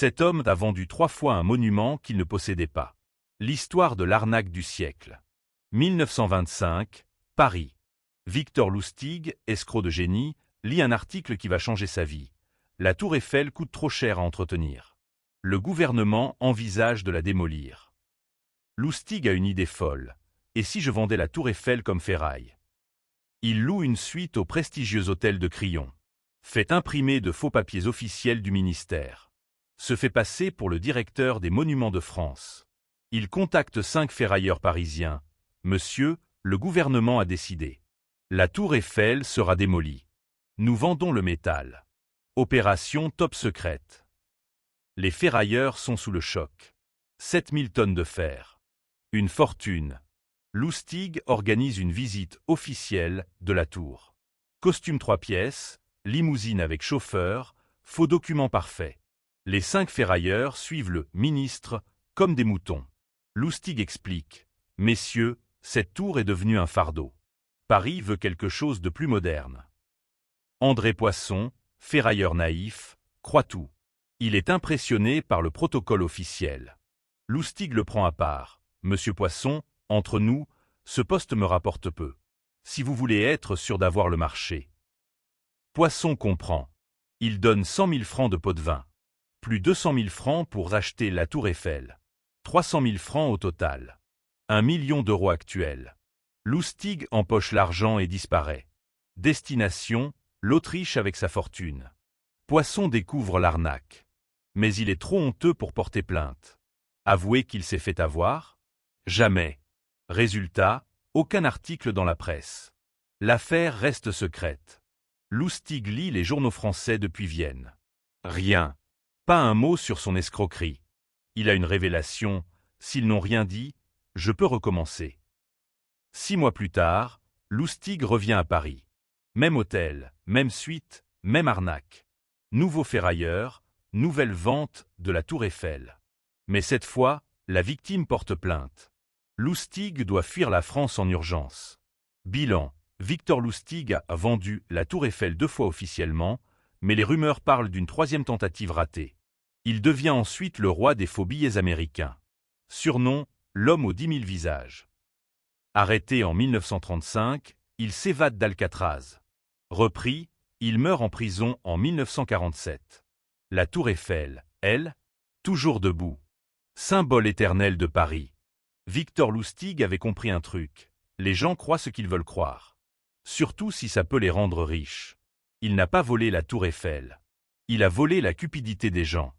Cet homme a vendu 3 fois un monument qu'il ne possédait pas. L'histoire de l'arnaque du siècle. 1925, Paris. Victor Lustig, escroc de génie, lit un article qui va changer sa vie. La tour Eiffel coûte trop cher à entretenir. Le gouvernement envisage de la démolir. Lustig a une idée folle. Et si je vendais la tour Eiffel comme ferraille? Il loue une suite au prestigieux hôtel de Crillon. Fait imprimer de faux papiers officiels du ministère. Se fait passer pour le directeur des Monuments de France. Il contacte 5 ferrailleurs parisiens. Monsieur, le gouvernement a décidé. La tour Eiffel sera démolie. Nous vendons le métal. Opération top secrète. Les ferrailleurs sont sous le choc. 7000 tonnes de fer. Une fortune. Lustig organise une visite officielle de la tour. Costume 3 pièces, limousine avec chauffeur, faux documents parfaits. Les 5 ferrailleurs suivent le ministre comme des moutons. Lustig explique « Messieurs, cette tour est devenue un fardeau. Paris veut quelque chose de plus moderne. » André Poisson, ferrailleur naïf, croit tout. Il est impressionné par le protocole officiel. Lustig le prend à part. « Monsieur Poisson, entre nous, ce poste me rapporte peu. Si vous voulez être sûr d'avoir le marché. » Poisson comprend. Il donne 100 000 francs de pot de vin. Plus 200 000 francs pour racheter la tour Eiffel. 300 000 francs au total. 1 million d'euros actuels. Lustig empoche l'argent et disparaît. Destination, l'Autriche avec sa fortune. Poisson découvre l'arnaque. Mais il est trop honteux pour porter plainte. Avouer qu'il s'est fait avoir? Jamais. Résultat, aucun article dans la presse. L'affaire reste secrète. Lustig lit les journaux français depuis Vienne. Rien. Pas un mot sur son escroquerie. Il a une révélation, s'ils n'ont rien dit, je peux recommencer. 6 mois plus tard, Lustig revient à Paris. Même hôtel, même suite, même arnaque. Nouveau ferrailleur, nouvelle vente de la tour Eiffel. Mais cette fois, la victime porte plainte. Lustig doit fuir la France en urgence. Bilan, Victor Lustig a vendu la tour Eiffel 2 fois officiellement, mais les rumeurs parlent d'une 3e tentative ratée. Il devient ensuite le roi des faux billets américains. Surnom, l'homme aux 10 000 visages. Arrêté en 1935, il s'évade d'Alcatraz. Repris, il meurt en prison en 1947. La tour Eiffel, elle, toujours debout. Symbole éternel de Paris. Victor Lustig avait compris un truc. Les gens croient ce qu'ils veulent croire. Surtout si ça peut les rendre riches. Il n'a pas volé la tour Eiffel. Il a volé la cupidité des gens.